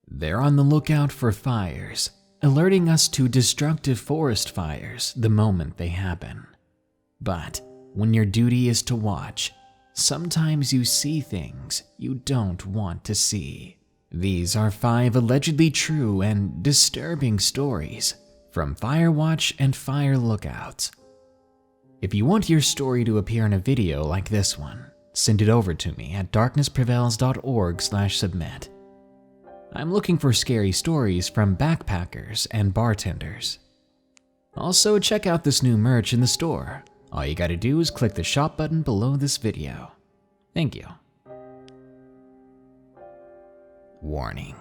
They're on the lookout for fires, alerting us to destructive forest fires the moment they happen. But when your duty is to watch, sometimes you see things you don't want to see. These are 5 allegedly true and disturbing stories from Firewatch and fire lookouts. If you want your story to appear in a video like this one, send it over to me at darknessprevails.org/submit. I'm looking for scary stories from backpackers and bartenders. Also, check out this new merch in the store. All you gotta do is click the shop button below this video. Thank you. Warning.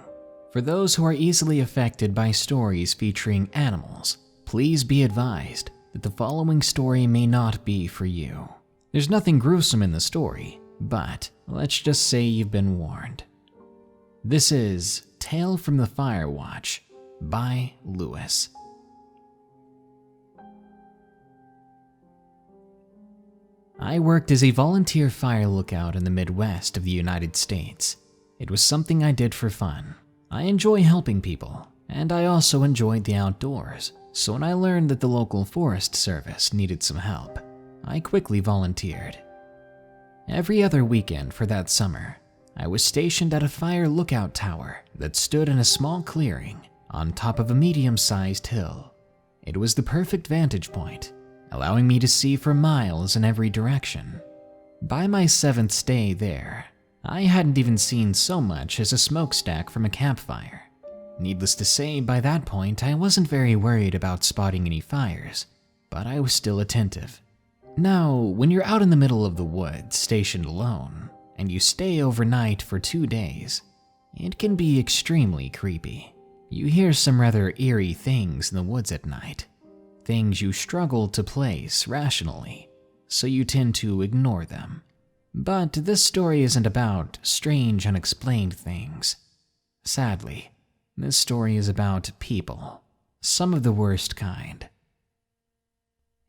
For those who are easily affected by stories featuring animals, please be advised that the following story may not be for you. There's nothing gruesome in the story, but let's just say you've been warned. This is Tale from the Firewatch by Lewis. I worked as a volunteer fire lookout in the Midwest of the United States. It was something I did for fun. I enjoy helping people, and I also enjoyed the outdoors, so when I learned that the local Forest Service needed some help, I quickly volunteered. Every other weekend for that summer, I was stationed at a fire lookout tower that stood in a small clearing on top of a medium-sized hill. It was the perfect vantage point, allowing me to see for miles in every direction. By my 7th stay there, I hadn't even seen so much as a smokestack from a campfire. Needless to say, by that point, I wasn't very worried about spotting any fires, but I was still attentive. Now, when you're out in the middle of the woods, stationed alone, and you stay overnight for 2 days, it can be extremely creepy. You hear some rather eerie things in the woods at night, things you struggle to place rationally, so you tend to ignore them. But this story isn't about strange, unexplained things. Sadly, this story is about people, some of the worst kind.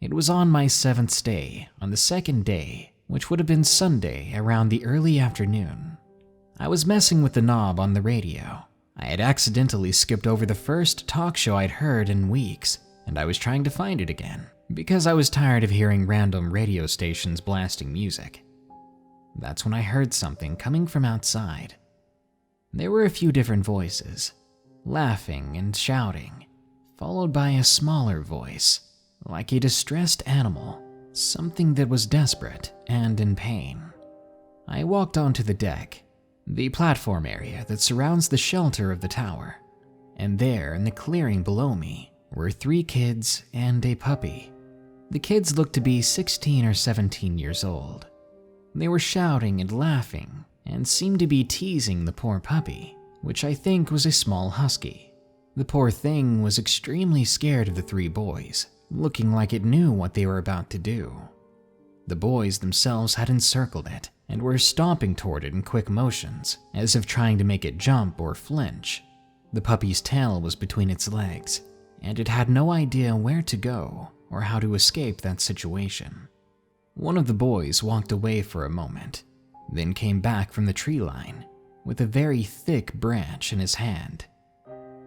It was on my 7th stay, on the 2nd day, which would have been Sunday around the early afternoon. I was messing with the knob on the radio. I had accidentally skipped over the first talk show I'd heard in weeks, and I was trying to find it again, because I was tired of hearing random radio stations blasting music. That's when I heard something coming from outside. There were a few different voices, laughing and shouting, followed by a smaller voice, like a distressed animal, something that was desperate and in pain. I walked onto the deck, the platform area that surrounds the shelter of the tower, and there in the clearing below me were 3 kids and a puppy. The kids looked to be 16 or 17 years old. They were shouting and laughing and seemed to be teasing the poor puppy, which I think was a small husky. The poor thing was extremely scared of the 3 boys, looking like it knew what they were about to do. The boys themselves had encircled it and were stomping toward it in quick motions, as if trying to make it jump or flinch. The puppy's tail was between its legs, and it had no idea where to go or how to escape that situation. One of the boys walked away for a moment, then came back from the tree line with a very thick branch in his hand.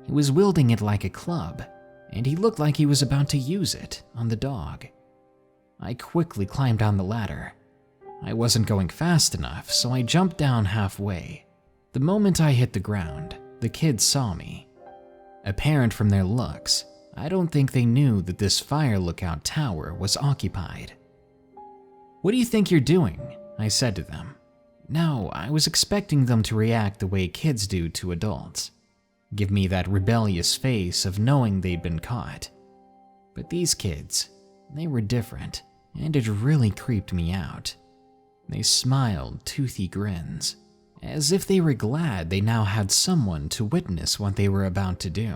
He was wielding it like a club, and he looked like he was about to use it on the dog. I quickly climbed down the ladder. I wasn't going fast enough, so I jumped down halfway. The moment I hit the ground, the kids saw me. Apparent from their looks, I don't think they knew that this fire lookout tower was occupied. "What do you think you're doing?" I said to them. Now, I was expecting them to react the way kids do to adults. Give me that rebellious face of knowing they'd been caught. But these kids, they were different, and it really creeped me out. They smiled toothy grins, as if they were glad they now had someone to witness what they were about to do.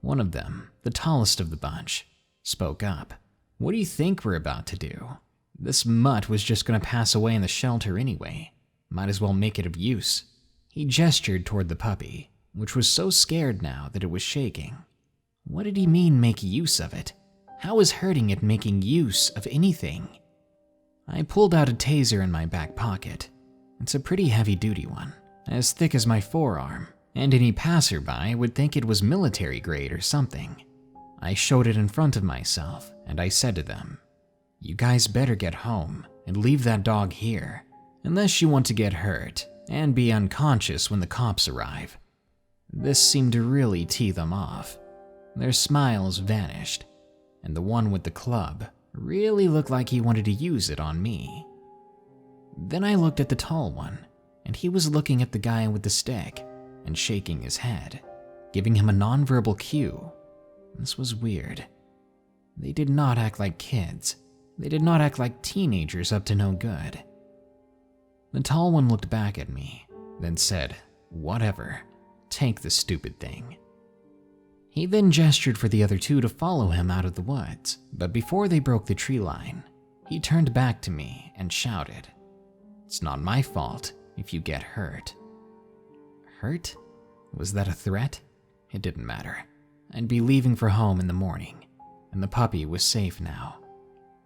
One of them, the tallest of the bunch, spoke up. "What do you think we're about to do? This mutt was just going to pass away in the shelter anyway. Might as well make it of use." He gestured toward the puppy, which was so scared now that it was shaking. What did he mean, make use of it? How was hurting it making use of anything? I pulled out a taser in my back pocket. It's a pretty heavy-duty one, as thick as my forearm, and any passerby would think it was military grade or something. I showed it in front of myself, and I said to them, "You guys better get home and leave that dog here, unless you want to get hurt and be unconscious when the cops arrive." This seemed to really tee them off. Their smiles vanished, and the one with the club really looked like he wanted to use it on me. Then I looked at the tall one, and he was looking at the guy with the stick and shaking his head, giving him a nonverbal cue. This was weird. They did not act like kids. They did not act like teenagers up to no good. The tall one looked back at me, then said, "Whatever, take the stupid thing." He then gestured for the other two to follow him out of the woods, but before they broke the tree line, he turned back to me and shouted, "It's not my fault if you get hurt." Hurt? Was that a threat? It didn't matter. I'd be leaving for home in the morning, and the puppy was safe now.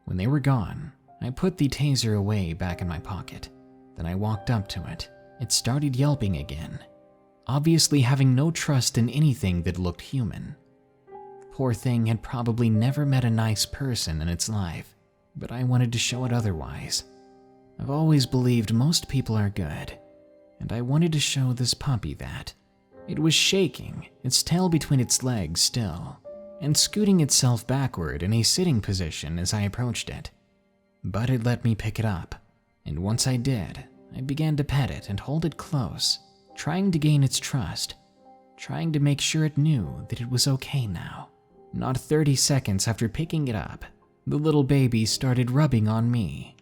When they were gone, I put the taser away back in my pocket. Then I walked up to it. It started yelping again, obviously having no trust in anything that looked human. Poor thing had probably never met a nice person in its life, but I wanted to show it otherwise. I've always believed most people are good, and I wanted to show this puppy that. It was shaking, its tail between its legs still, and scooting itself backward in a sitting position as I approached it. But it let me pick it up, and once I did, I began to pet it and hold it close, trying to gain its trust, trying to make sure it knew that it was okay now. Not 30 seconds after picking it up, the little baby started rubbing on me.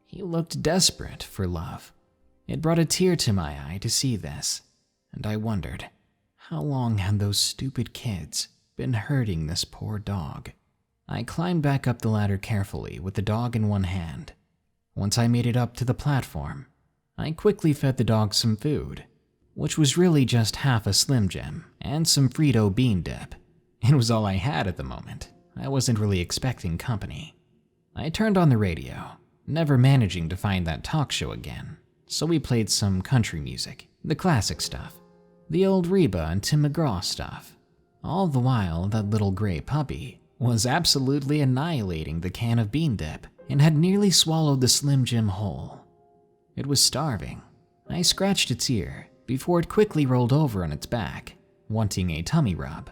He looked desperate for love. It brought a tear to my eye to see this, and I wondered, how long had those stupid kids been hurting this poor dog? I climbed back up the ladder carefully with the dog in one hand. Once I made it up to the platform, I quickly fed the dog some food, which was really just half a Slim Jim and some Frito bean dip. It was all I had at the moment. I wasn't really expecting company. I turned on the radio, never managing to find that talk show again, so we played some country music, the classic stuff, the old Reba and Tim McGraw stuff. All the while, that little gray puppy was absolutely annihilating the can of bean dip and had nearly swallowed the Slim Jim whole. It was starving. I scratched its ear before it quickly rolled over on its back, wanting a tummy rub.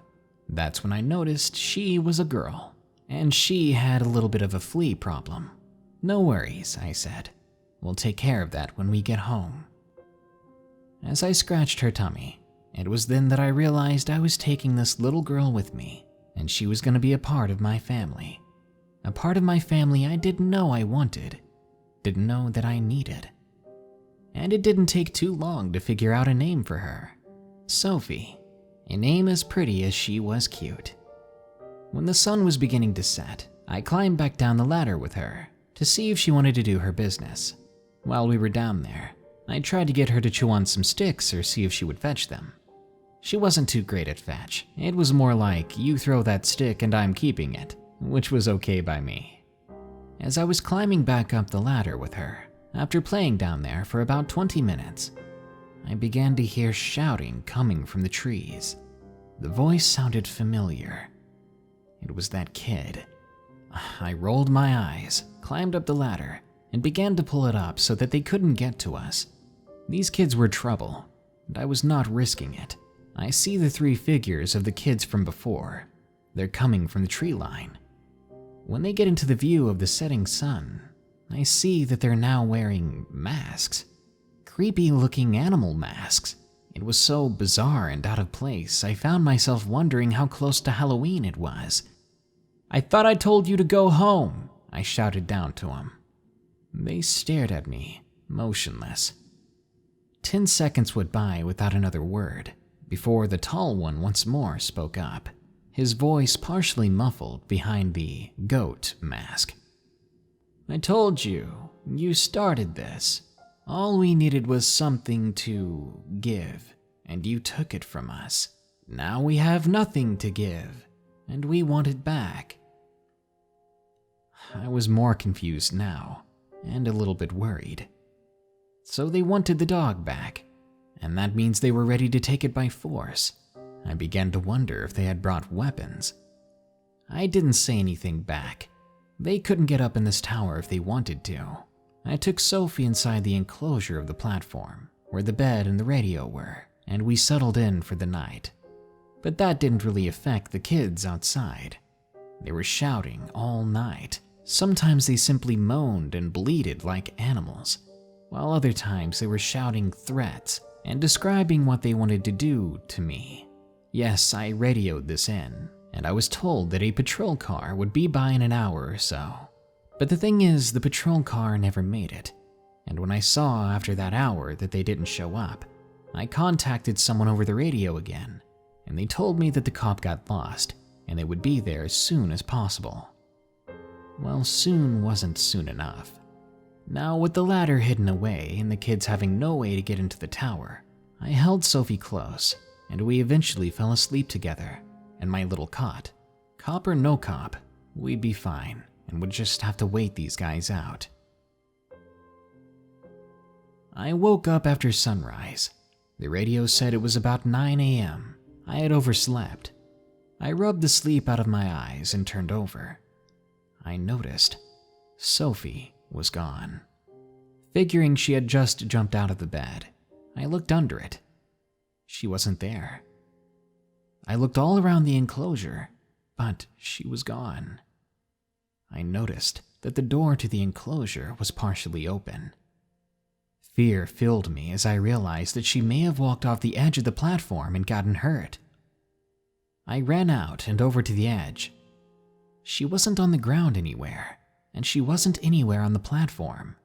That's when I noticed she was a girl, and she had a little bit of a flea problem. "No worries," I said. "We'll take care of that when we get home." As I scratched her tummy, it was then that I realized I was taking this little girl with me, and she was going to be a part of my family. A part of my family I didn't know I wanted, didn't know that I needed. And it didn't take too long to figure out a name for her. Sophie, a name as pretty as she was cute. When the sun was beginning to set, I climbed back down the ladder with her to see if she wanted to do her business. While we were down there, I tried to get her to chew on some sticks or see if she would fetch them. She wasn't too great at fetch. It was more like, you throw that stick and I'm keeping it, which was okay by me. As I was climbing back up the ladder with her, after playing down there for about 20 minutes, I began to hear shouting coming from the trees. The voice sounded familiar. It was that kid. I rolled my eyes, climbed up the ladder, and began to pull it up so that they couldn't get to us. These kids were trouble, and I was not risking it. I see the 3 figures of the kids from before. They're coming from the tree line. When they get into the view of the setting sun, I see that they're now wearing masks. Creepy-looking animal masks. It was so bizarre and out of place, I found myself wondering how close to Halloween it was. "I thought I told you to go home," I shouted down to them. They stared at me, motionless. 10 seconds went by without another word, before the tall one once more spoke up, his voice partially muffled behind the goat mask. "I told you, you started this. All we needed was something to give, and you took it from us. Now we have nothing to give, and we want it back." I was more confused now, and a little bit worried. So they wanted the dog back, and that means they were ready to take it by force. I began to wonder if they had brought weapons. I didn't say anything back. They couldn't get up in this tower if they wanted to. I took Sophie inside the enclosure of the platform, where the bed and the radio were, and we settled in for the night. But that didn't really affect the kids outside. They were shouting all night. Sometimes they simply moaned and bleated like animals, while other times they were shouting threats and describing what they wanted to do to me. Yes, I radioed this in, and I was told that a patrol car would be by in an hour or so. But the thing is, the patrol car never made it, and when I saw after that hour that they didn't show up, I contacted someone over the radio again, and they told me that the cop got lost and they would be there as soon as possible. Well, soon wasn't soon enough. Now, with the ladder hidden away and the kids having no way to get into the tower, I held Sophie close, and we eventually fell asleep together in my little cot. Cop or no cop, we'd be fine and would just have to wait these guys out. I woke up after sunrise. The radio said it was about 9 a.m. I had overslept. I rubbed the sleep out of my eyes and turned over. I noticed Sophie was gone. Figuring she had just jumped out of the bed, I looked under it. She wasn't there. I looked all around the enclosure, but she was gone. I noticed that the door to the enclosure was partially open. Fear filled me as I realized that she may have walked off the edge of the platform and gotten hurt. I ran out and over to the edge. She wasn't on the ground anywhere, and she wasn't anywhere on the platform.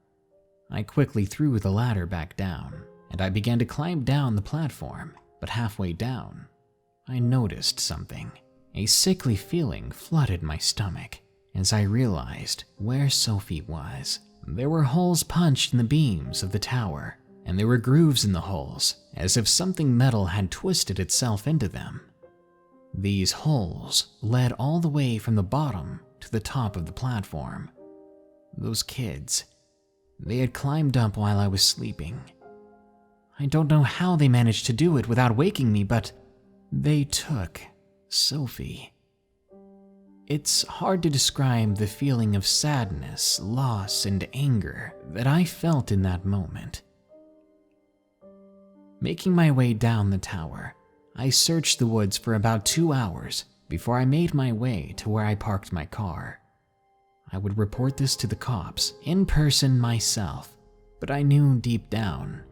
I quickly threw the ladder back down, and I began to climb down the platform, but halfway down, I noticed something. A sickly feeling flooded my stomach as I realized where Sophie was. There were holes punched in the beams of the tower, and there were grooves in the holes, as if something metal had twisted itself into them. These holes led all the way from the bottom to the top of the platform. Those kids, they had climbed up while I was sleeping. I don't know how they managed to do it without waking me, but they took Sophie. It's hard to describe the feeling of sadness, loss, and anger that I felt in that moment. Making my way down the tower, I searched the woods for about 2 hours before I made my way to where I parked my car. I would report this to the cops in person myself, but I knew deep down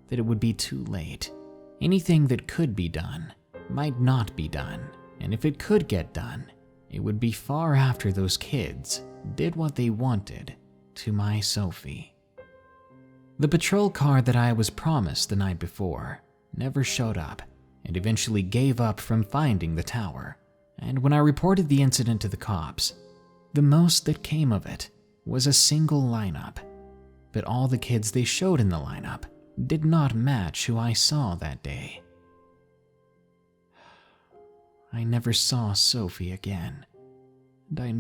that it would be too late. Anything that could be done might not be done, and if it could get done, it would be far after those kids did what they wanted to my Sophie. The patrol car that I was promised the night before never showed up and eventually gave up from finding the tower, and when I reported the incident to the cops, the most that came of it was a single lineup, but all the kids they showed in the lineup did not match who I saw that day. I never saw Sophie again, and I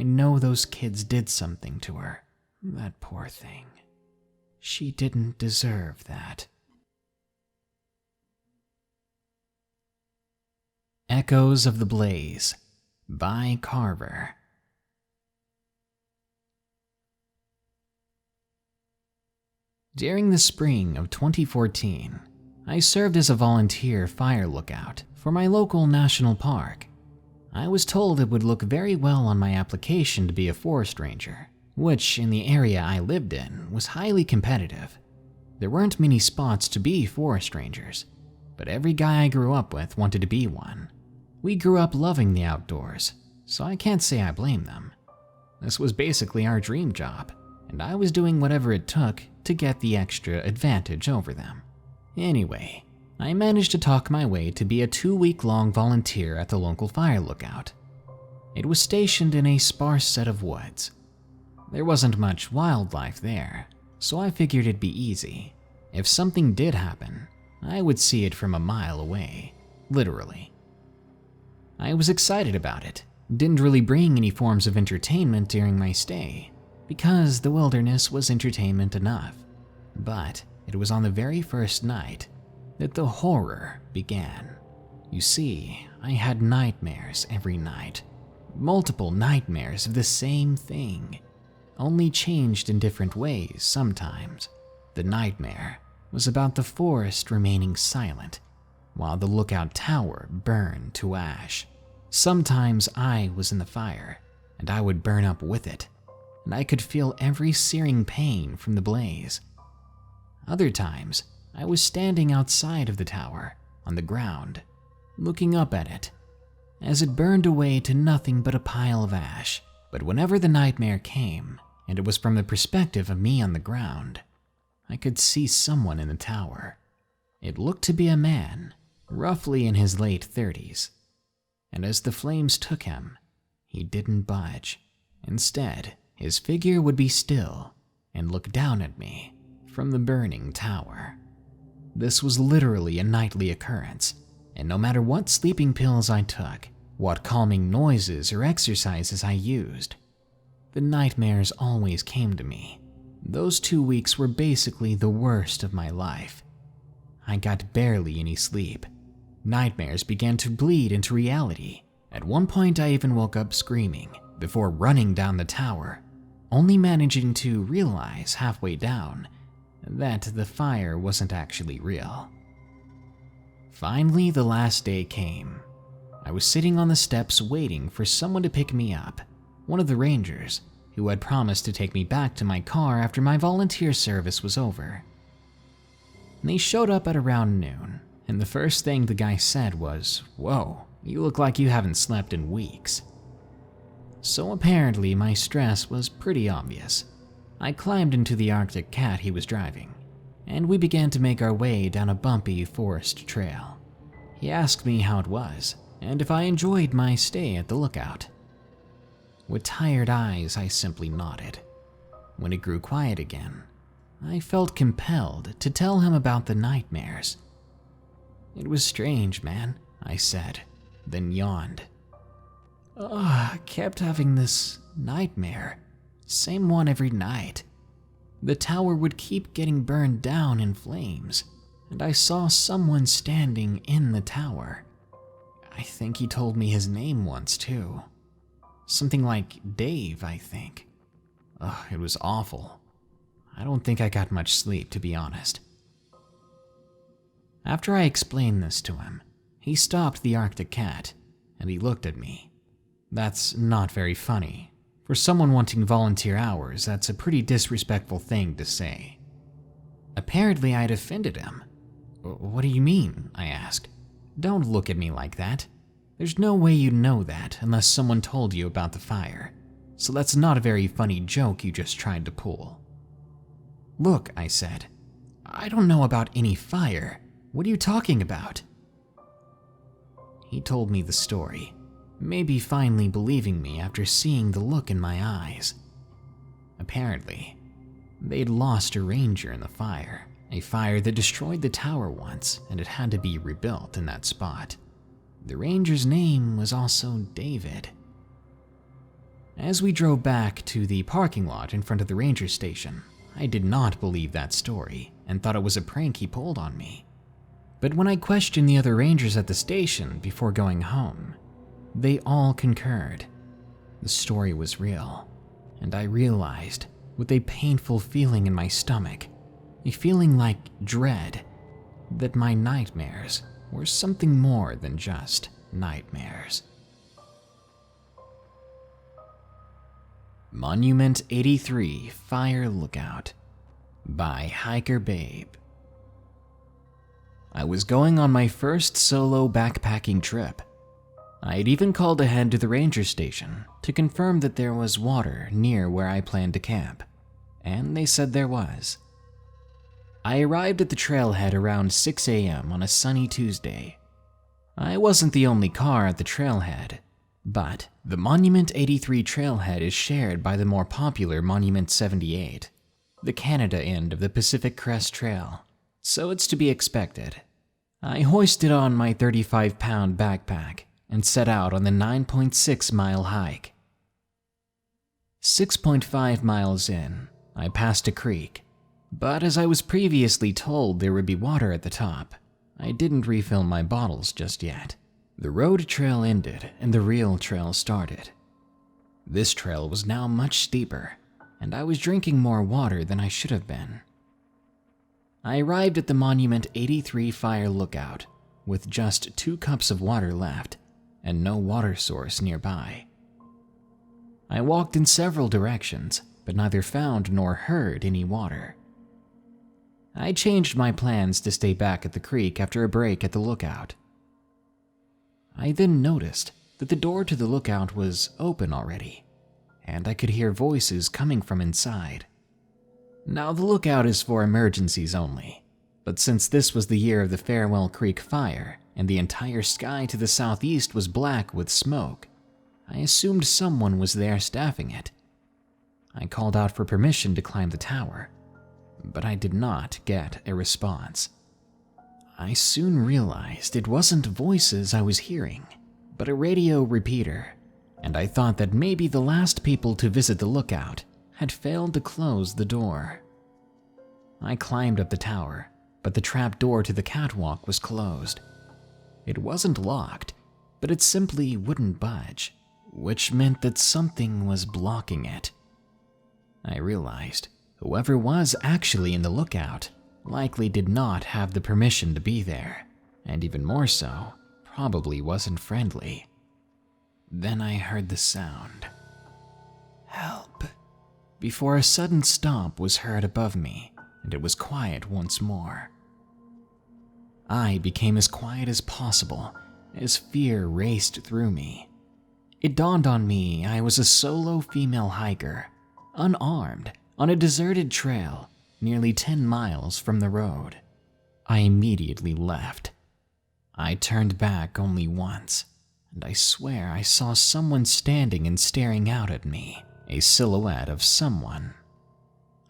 know those kids did something to her. That poor thing. She didn't deserve that. Echoes of the Blaze by Carver. During the spring of 2014, I served as a volunteer fire lookout for my local national park. I was told it would look very well on my application to be a forest ranger, which in the area I lived in was highly competitive. There weren't many spots to be forest rangers, but every guy I grew up with wanted to be one. We grew up loving the outdoors, so I can't say I blame them. This was basically our dream job, and I was doing whatever it took to get the extra advantage over them. Anyway, I managed to talk my way to be a 2-week-long volunteer at the local fire lookout. It was stationed in a sparse set of woods. There wasn't much wildlife there, so I figured it'd be easy. If something did happen, I would see it from a mile away, literally. I was excited about it. Didn't really bring any forms of entertainment during my stay, because the wilderness was entertainment enough. But it was on the very first night that the horror began. You see, I had nightmares every night. Multiple nightmares of the same thing, only changed in different ways sometimes. The nightmare was about the forest remaining silent while the lookout tower burned to ash. Sometimes I was in the fire, and I would burn up with it, and I could feel every searing pain from the blaze. Other times, I was standing outside of the tower, on the ground, looking up at it, as it burned away to nothing but a pile of ash. But whenever the nightmare came, and it was from the perspective of me on the ground, I could see someone in the tower. It looked to be a man, roughly in his late 30s. And as the flames took him, he didn't budge. Instead, his figure would be still and look down at me from the burning tower. This was literally a nightly occurrence, and no matter what sleeping pills I took, what calming noises or exercises I used, the nightmares always came to me. Those 2 weeks were basically the worst of my life. I got barely any sleep. Nightmares began to bleed into reality. At one point I even woke up screaming before running down the tower, only managing to realize halfway down that the fire wasn't actually real. Finally, the last day came. I was sitting on the steps waiting for someone to pick me up, one of the rangers who had promised to take me back to my car after my volunteer service was over. They showed up at around noon, and the first thing the guy said was, "Whoa, you look like you haven't slept in weeks." So apparently my stress was pretty obvious. I climbed into the Arctic Cat he was driving, and we began to make our way down a bumpy forest trail. He asked me how it was, and if I enjoyed my stay at the lookout. With tired eyes, I simply nodded. When it grew quiet again, I felt compelled to tell him about the nightmares. "It was strange, man," I said, then yawned. I kept having this nightmare, same one every night. The tower would keep getting burned down in flames, and I saw someone standing in the tower. I think he told me his name once too. Something like Dave, I think. It was awful. I don't think I got much sleep, to be honest. After I explained this to him, he stopped the Arctic Cat, and he looked at me. That's not very funny. For someone wanting volunteer hours, that's a pretty disrespectful thing to say. Apparently, I'd offended him. "What do you mean?" I asked. "Don't look at me like that. There's no way you'd know that unless someone told you about the fire. So that's not a very funny joke you just tried to pull." "Look," I said, "I don't know about any fire. What are you talking about?" He told me the story, maybe finally believing me after seeing the look in my eyes. Apparently, they'd lost a ranger in the fire, a fire that destroyed the tower once, and it had to be rebuilt in that spot. The ranger's name was also David. As we drove back to the parking lot in front of the ranger station, I did not believe that story and thought it was a prank he pulled on me. But when I questioned the other rangers at the station before going home, they all concurred. The story was real, and I realized, with a painful feeling in my stomach, a feeling like dread, that my nightmares were something more than just nightmares. Monument 83 Fire Lookout by HikerBabe. I was going on my first solo backpacking trip. I had even called ahead to the ranger station to confirm that there was water near where I planned to camp, and they said there was. I arrived at the trailhead around 6 a.m. on a sunny Tuesday. I wasn't the only car at the trailhead, but the Monument 83 trailhead is shared by the more popular Monument 78, the Canada end of the Pacific Crest Trail, so it's to be expected. I hoisted on my 35-pound backpack and set out on the 9.6-mile hike. 6.5 miles in, I passed a creek, But as I was previously told there would be water at the top, I didn't refill my bottles just yet. The road trail ended and the real trail started. This trail was now much steeper, and I was drinking more water than I should have been. I arrived at the Monument 83 Fire Lookout with just 2 cups of water left and no water source nearby. I walked in several directions, but neither found nor heard any water. I changed my plans to stay back at the creek after a break at the lookout. I then noticed that the door to the lookout was open already, and I could hear voices coming from inside. Now, the lookout is for emergencies only, but since this was the year of the Farewell Creek fire and the entire sky to the southeast was black with smoke, I assumed someone was there staffing it. I called out for permission to climb the tower, but I did not get a response. I soon realized it wasn't voices I was hearing, but a radio repeater, and I thought that maybe the last people to visit the lookout had failed to close the door. I climbed up the tower, but the trap door to the catwalk was closed. It wasn't locked, but it simply wouldn't budge, which meant that something was blocking it. I realized whoever was actually in the lookout likely did not have the permission to be there, and even more so, probably wasn't friendly. Then I heard the sound. Help. Before a sudden stomp was heard above me, and it was quiet once more. I became as quiet as possible as fear raced through me. It dawned on me I was a solo female hiker, unarmed, on a deserted trail nearly 10 miles from the road. I immediately left. I turned back only once, and I swear I saw someone standing and staring out at me, a silhouette of someone.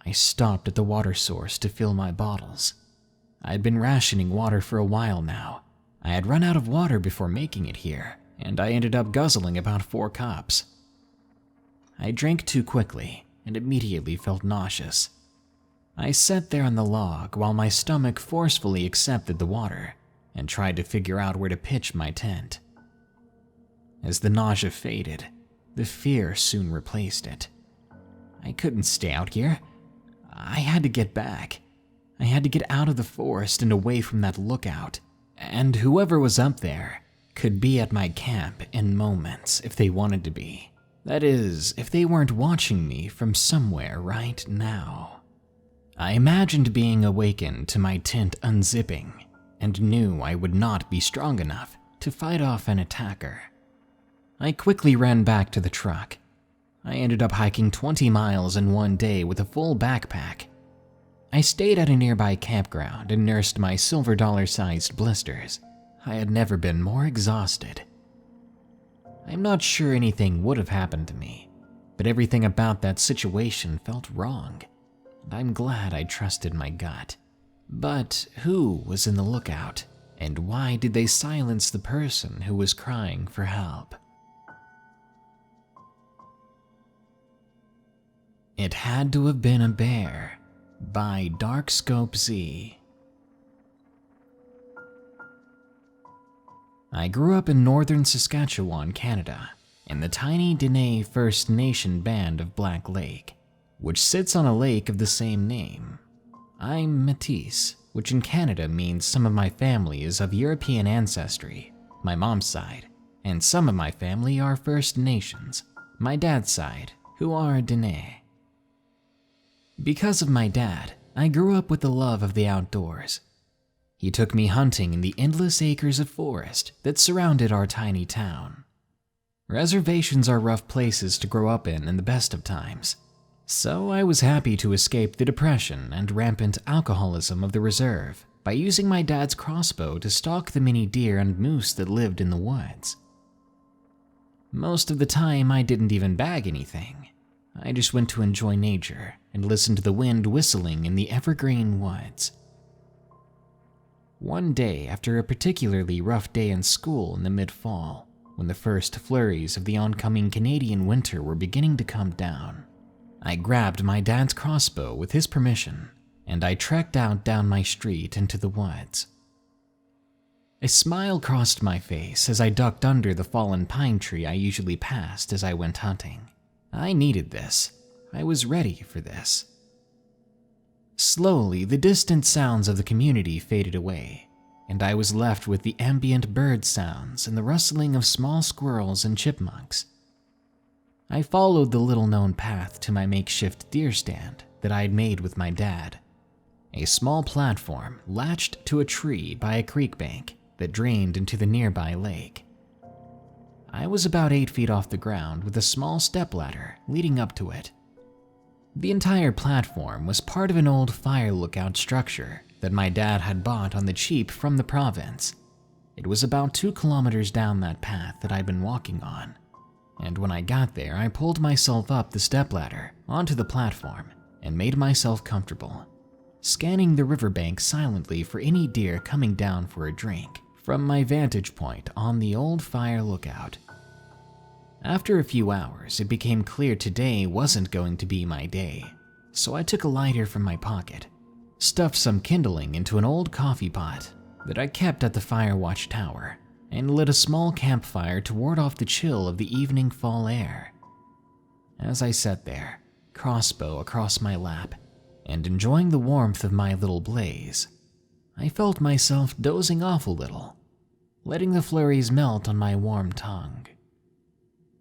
I stopped at the water source to fill my bottles. I had been rationing water for a while now. I had run out of water before making it here, and I ended up guzzling about 4 cups. I drank too quickly and immediately felt nauseous. I sat there on the log while my stomach forcefully accepted the water and tried to figure out where to pitch my tent. As the nausea faded, the fear soon replaced it. I couldn't stay out here. I had to get back. I had to get out of the forest and away from that lookout, and whoever was up there could be at my camp in moments if they wanted to be. That is, if they weren't watching me from somewhere right now. I imagined being awakened to my tent unzipping and knew I would not be strong enough to fight off an attacker. I quickly ran back to the truck. I ended up hiking 20 miles in one day with a full backpack. I stayed at a nearby campground and nursed my silver dollar-sized blisters. I had never been more exhausted. I'm not sure anything would have happened to me, but everything about that situation felt wrong, and I'm glad I trusted my gut. But who was in the lookout, and why did they silence the person who was crying for help? It Had to Have Been a Bear by DarkScopeZ. I grew up in northern Saskatchewan, Canada, in the tiny Dene First Nation band of Black Lake, which sits on a lake of the same name. I'm Métis, which in Canada means some of my family is of European ancestry, my mom's side, and some of my family are First Nations, my dad's side, who are Dene. Because of my dad, I grew up with the love of the outdoors. He took me hunting in the endless acres of forest that surrounded our tiny town. Reservations are rough places to grow up in the best of times, so I was happy to escape the depression and rampant alcoholism of the reserve by using my dad's crossbow to stalk the many deer and moose that lived in the woods. Most of the time, I didn't even bag anything. I just went to enjoy nature and listen to the wind whistling in the evergreen woods. One day, after a particularly rough day in school in the mid-fall, when the first flurries of the oncoming Canadian winter were beginning to come down, I grabbed my dad's crossbow with his permission and I trekked out down my street into the woods. A smile crossed my face as I ducked under the fallen pine tree I usually passed as I went hunting. I needed this. I was ready for this. Slowly, the distant sounds of the community faded away, and I was left with the ambient bird sounds and the rustling of small squirrels and chipmunks. I followed the little-known path to my makeshift deer stand that I had made with my dad, a small platform latched to a tree by a creek bank that drained into the nearby lake. I was about 8 feet off the ground with a small stepladder leading up to it. The entire platform was part of an old fire lookout structure that my dad had bought on the cheap from the province. It was about 2 kilometers down that path that I'd been walking on, and when I got there, I pulled myself up the stepladder onto the platform and made myself comfortable, scanning the riverbank silently for any deer coming down for a drink from my vantage point on the old fire lookout. After a few hours, it became clear today wasn't going to be my day, so I took a lighter from my pocket, stuffed some kindling into an old coffee pot that I kept at the Firewatch tower, and lit a small campfire to ward off the chill of the evening fall air. As I sat there, crossbow across my lap, and enjoying the warmth of my little blaze, I felt myself dozing off a little, letting the flurries melt on my warm tongue.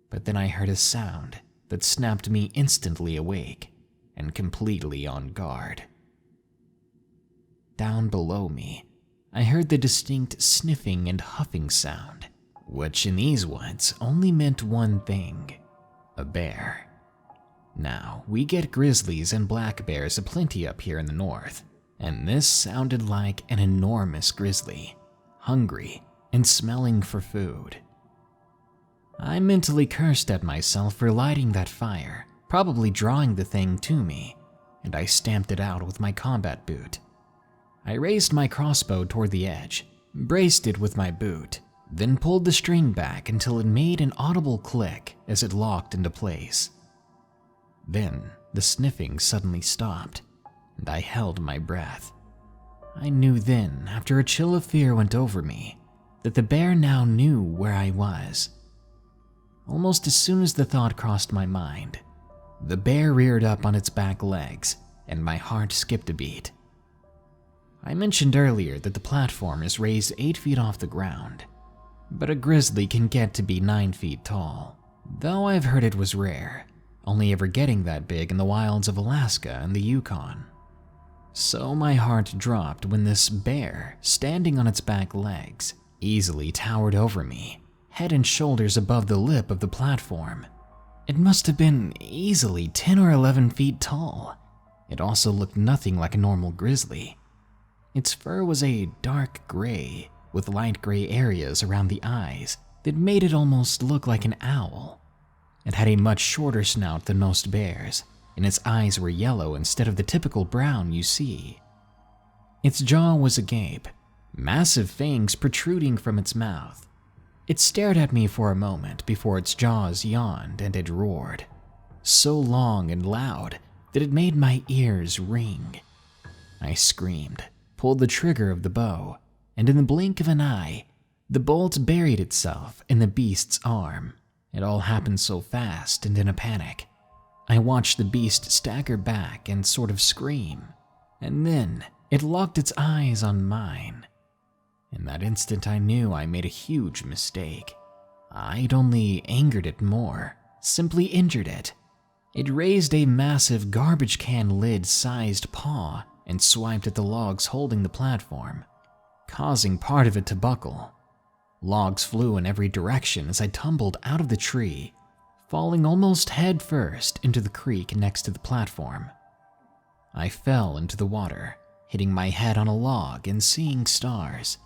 But then I heard a sound that snapped me instantly awake and completely on guard. Down below me, I heard the distinct sniffing and huffing sound, which in these woods only meant one thing: a bear. Now, we get grizzlies and black bears aplenty up here in the north, and this sounded like an enormous grizzly, hungry and smelling for food. I mentally cursed at myself for lighting that fire, probably drawing the thing to me, and I stamped it out with my combat boot. I raised my crossbow toward the edge, braced it with my boot, then pulled the string back until it made an audible click as it locked into place. Then the sniffing suddenly stopped, and I held my breath. I knew then, after a chill of fear went over me, that the bear now knew where I was. Almost as soon as the thought crossed my mind, the bear reared up on its back legs, and my heart skipped a beat. I mentioned earlier that the platform is raised 8 feet off the ground, but a grizzly can get to be 9 feet tall, though I've heard it was rare, only ever getting that big in the wilds of Alaska and the Yukon. So my heart dropped when this bear, standing on its back legs, easily towered over me, head and shoulders above the lip of the platform. It must have been easily 10 or 11 feet tall. It also looked nothing like a normal grizzly. Its fur was a dark gray, with light gray areas around the eyes that made it almost look like an owl. It had a much shorter snout than most bears, and its eyes were yellow instead of the typical brown you see. Its jaw was agape, massive fangs protruding from its mouth. It stared at me for a moment before its jaws yawned and it roared, so long and loud that it made my ears ring. I screamed, pulled the trigger of the bow, and in the blink of an eye, the bolt buried itself in the beast's arm. It all happened so fast and in a panic. I watched the beast stagger back and sort of scream, and then it locked its eyes on mine. In that instant, I knew I made a huge mistake. I'd only angered it more, simply injured it. It raised a massive garbage can lid-sized paw and swiped at the logs holding the platform, causing part of it to buckle. Logs flew in every direction as I tumbled out of the tree, falling almost head first into the creek next to the platform. I fell into the water, hitting my head on a log and seeing stars.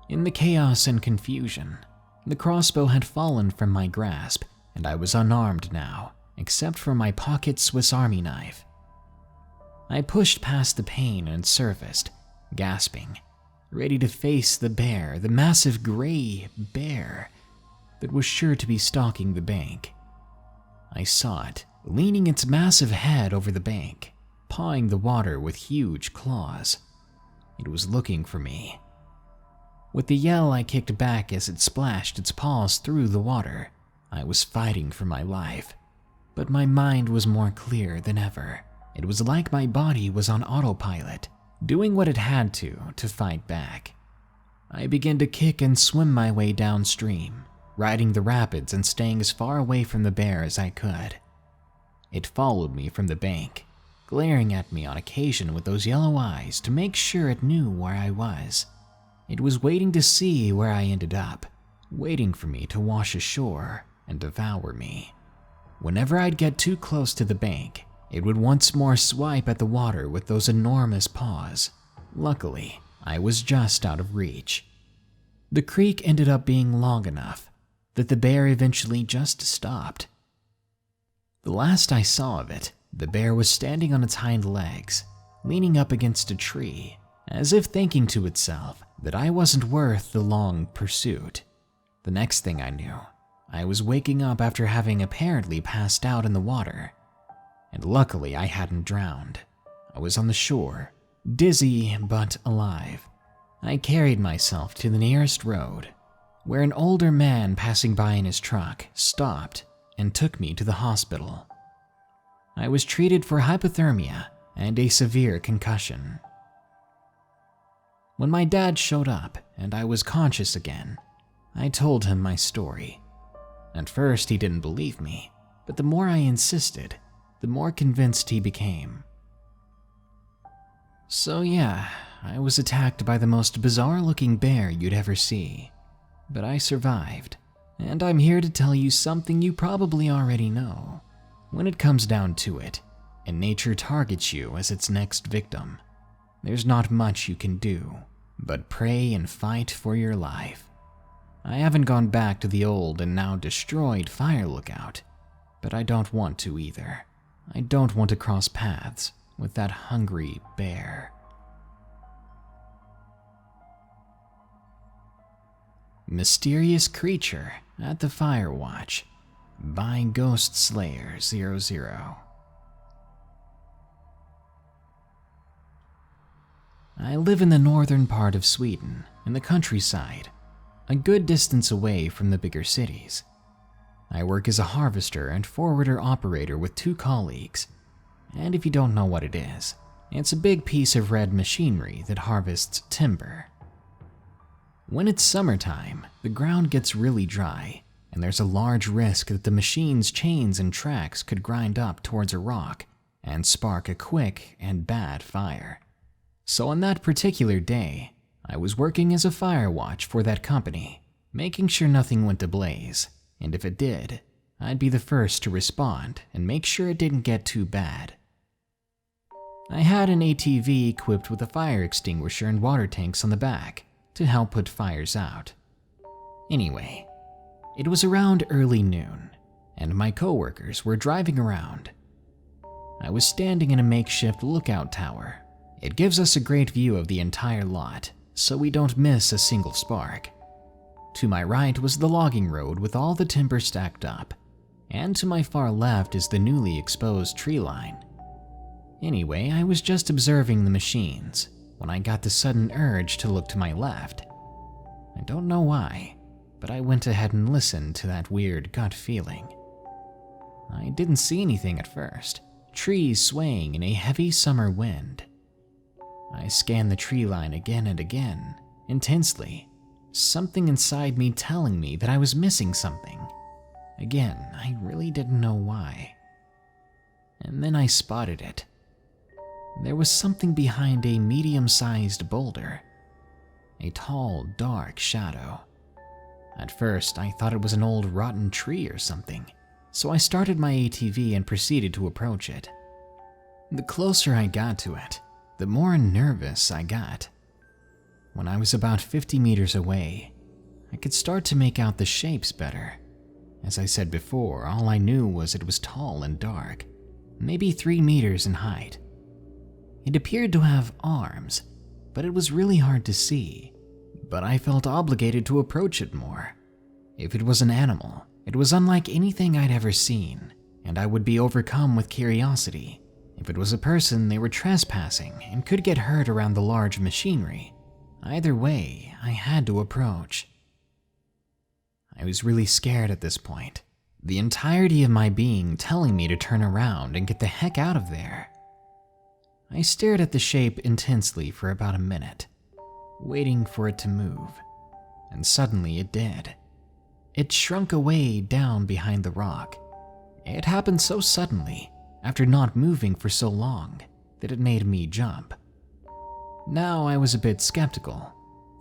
In the chaos and confusion, the crossbow had fallen from my grasp, and I was unarmed now, except for my pocket Swiss Army knife. I pushed past the pain and surfaced, gasping, ready to face the bear, the massive gray bear that was sure to be stalking the bank. I saw it, leaning its massive head over the bank, pawing the water with huge claws. It was looking for me. With a yell, I kicked back as it splashed its paws through the water. I was fighting for my life, but my mind was more clear than ever. It was like my body was on autopilot, doing what it had to fight back. I began to kick and swim my way downstream, riding the rapids and staying as far away from the bear as I could. It followed me from the bank, glaring at me on occasion with those yellow eyes to make sure it knew where I was. It was waiting to see where I ended up, waiting for me to wash ashore and devour me. Whenever I'd get too close to the bank, it would once more swipe at the water with those enormous paws. Luckily, I was just out of reach. The creek ended up being long enough that the bear eventually just stopped. The last I saw of it, the bear was standing on its hind legs, leaning up against a tree, as if thinking to itself that I wasn't worth the long pursuit. The next thing I knew, I was waking up after having apparently passed out in the water. And luckily I hadn't drowned. I was on the shore, dizzy but alive. I carried myself to the nearest road, where an older man passing by in his truck stopped and took me to the hospital. I was treated for hypothermia and a severe concussion. When my dad showed up and I was conscious again, I told him my story. At first he didn't believe me, but the more I insisted, the more convinced he became. So yeah, I was attacked by the most bizarre-looking bear you'd ever see. But I survived, and I'm here to tell you something you probably already know. When it comes down to it, and nature targets you as its next victim, there's not much you can do but pray and fight for your life. I haven't gone back to the old and now destroyed fire lookout, but I don't want to either. I don't want to cross paths with that hungry bear. Mysterious Creature at the Firewatch by Ghost Slayer 00. I live in the northern part of Sweden, in the countryside, a good distance away from the bigger cities. I work as a harvester and forwarder operator with 2 colleagues, and if you don't know what it is, it's a big piece of red machinery that harvests timber. When it's summertime, the ground gets really dry, and there's a large risk that the machine's chains and tracks could grind up towards a rock and spark a quick and bad fire. So on that particular day, I was working as a firewatch for that company, making sure nothing went ablaze, and if it did, I'd be the first to respond and make sure it didn't get too bad. I had an ATV equipped with a fire extinguisher and water tanks on the back to help put fires out. Anyway, it was around early noon, and my coworkers were driving around. I was standing in a makeshift lookout tower. It gives us a great view of the entire lot, so we don't miss a single spark. To my right was the logging road with all the timber stacked up, and to my far left is the newly exposed tree line. Anyway, I was just observing the machines when I got the sudden urge to look to my left. I don't know why, but I went ahead and listened to that weird gut feeling. I didn't see anything at first, trees swaying in a heavy summer wind. I scanned the tree line again and again, intensely, something inside me telling me that I was missing something. Again, I really didn't know why. And then I spotted it. There was something behind a medium-sized boulder, a tall, dark shadow. At first, I thought it was an old rotten tree or something, so I started my ATV and proceeded to approach it. The closer I got to it, the more nervous I got. When I was about 50 meters away, I could start to make out the shapes better. As I said before, all I knew was it was tall and dark, maybe 3 meters in height. It appeared to have arms, but it was really hard to see. But I felt obligated to approach it more. If it was an animal, it was unlike anything I'd ever seen, and I would be overcome with curiosity If it was a person, they were trespassing and could get hurt around the large machinery. Either way, I had to approach. I was really scared at this point, the entirety of my being telling me to turn around and get the heck out of there. I stared at the shape intensely for about a minute, waiting for it to move, and suddenly it did. It shrunk away down behind the rock. It happened so suddenly, after not moving for so long, that it made me jump. Now I was a bit skeptical,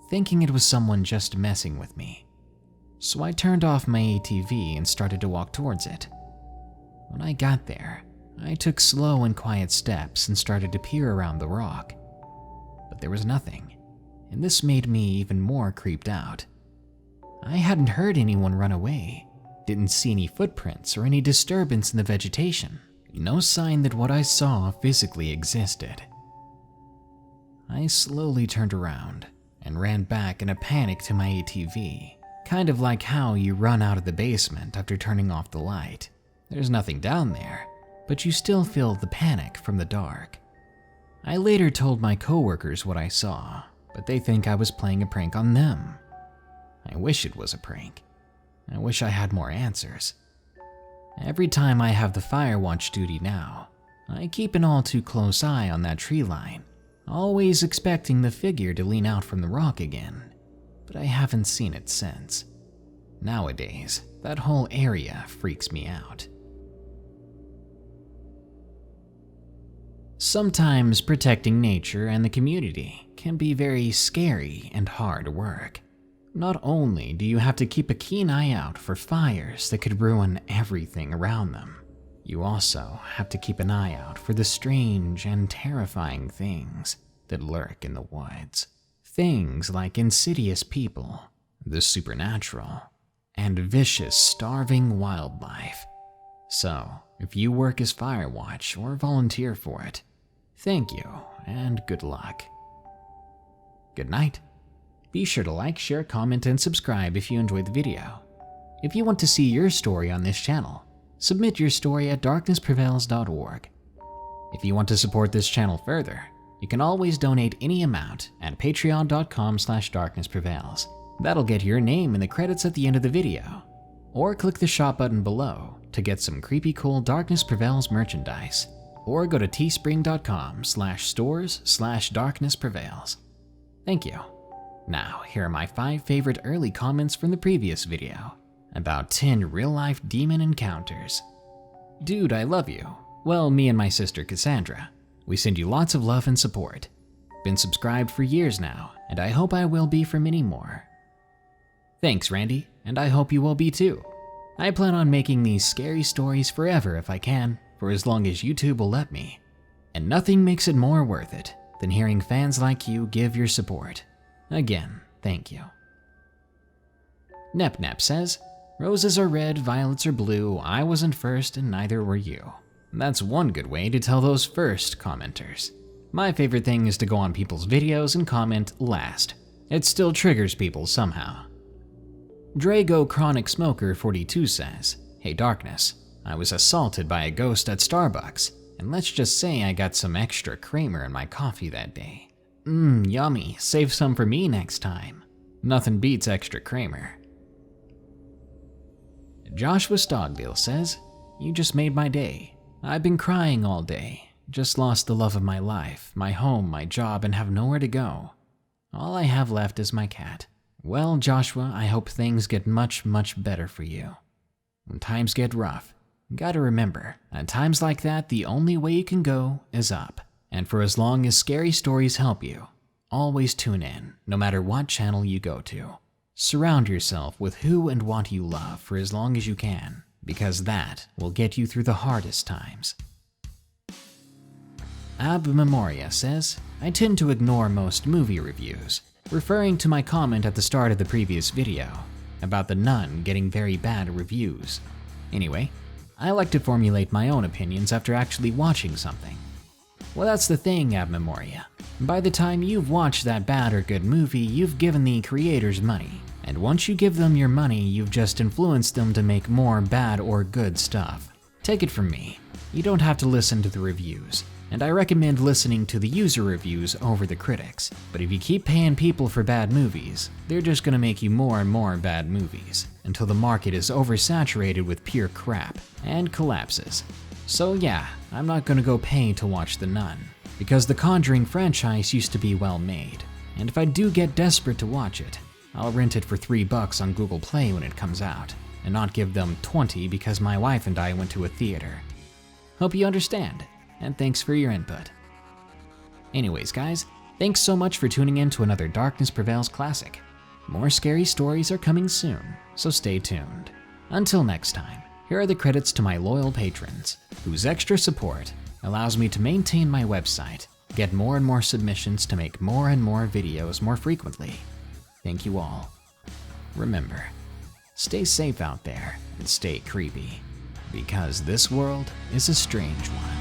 thinking it was someone just messing with me. So I turned off my ATV and started to walk towards it. When I got there, I took slow and quiet steps and started to peer around the rock. But there was nothing, and this made me even more creeped out. I hadn't heard anyone run away, didn't see any footprints or any disturbance in the vegetation, no sign that what I saw physically existed. I slowly turned around and ran back in a panic to my ATV, kind of like how you run out of the basement after turning off the light. There's nothing down there, but you still feel the panic from the dark. I later told my coworkers what I saw, but they think I was playing a prank on them. I wish it was a prank. I wish I had more answers. Every time I have the Firewatch duty now, I keep an all too close eye on that tree line, always expecting the figure to lean out from the rock again, but I haven't seen it since. Nowadays, that whole area freaks me out. Sometimes protecting nature and the community can be very scary and hard work. Not only do you have to keep a keen eye out for fires that could ruin everything around them, you also have to keep an eye out for the strange and terrifying things that lurk in the woods. Things like insidious people, the supernatural, and vicious, starving wildlife. So, if you work as Firewatch or volunteer for it, thank you and good luck. Good night. Be sure to like, share, comment, and subscribe if you enjoyed the video. If you want to see your story on this channel, submit your story at darknessprevails.org. If you want to support this channel further, you can always donate any amount at patreon.com/darknessprevails. That'll get your name in the credits at the end of the video. Or click the shop button below to get some creepy cool Darkness Prevails merchandise. Or go to teespring.com/stores/darknessprevails. Thank you. Now, here are my 5 favorite early comments from the previous video, about 10 real-life demon encounters. Dude, I love you. Well, me and my sister Cassandra. We send you lots of love and support. Been subscribed for years now, and I hope I will be for many more. Thanks, Randy, and I hope you will be too. I plan on making these scary stories forever if I can, for as long as YouTube will let me. And nothing makes it more worth it than hearing fans like you give your support. Again, thank you. Nep says, roses are red, violets are blue, I wasn't first and neither were you. That's one good way to tell those first commenters. My favorite thing is to go on people's videos and comment last. It still triggers people somehow. Drago Chronic Smoker 42 says, hey Darkness, I was assaulted by a ghost at Starbucks, and let's just say I got some extra creamer in my coffee that day. Yummy, save some for me next time. Nothing beats extra creamer. Joshua Stogbill says, you just made my day. I've been crying all day. Just lost the love of my life, my home, my job, and have nowhere to go. All I have left is my cat. Well, Joshua, I hope things get much, much better for you. When times get rough, you gotta remember, at times like that, the only way you can go is up. And for as long as scary stories help you, always tune in, no matter what channel you go to. Surround yourself with who and what you love for as long as you can, because that will get you through the hardest times. Ab Memoria says, I tend to ignore most movie reviews, referring to my comment at the start of the previous video about The Nun getting very bad reviews. Anyway, I like to formulate my own opinions after actually watching something. Well, that's the thing, Ab Memoria. By the time you've watched that bad or good movie, you've given the creators money. And once you give them your money, you've just influenced them to make more bad or good stuff. Take it from me. You don't have to listen to the reviews, and I recommend listening to the user reviews over the critics. But if you keep paying people for bad movies, they're just gonna make you more and more bad movies, until the market is oversaturated with pure crap and collapses. So yeah, I'm not gonna go pay to watch The Nun, because the Conjuring franchise used to be well made, and if I do get desperate to watch it, I'll rent it for $3 on Google Play when it comes out, and not give them 20 because my wife and I went to a theater. Hope you understand, and thanks for your input. Anyways guys, thanks so much for tuning in to another Darkness Prevails classic. More scary stories are coming soon, so stay tuned. Until next time, here are the credits to my loyal patrons, whose extra support allows me to maintain my website, get more and more submissions to make more and more videos more frequently. Thank you all. Remember, stay safe out there and stay creepy, because this world is a strange one.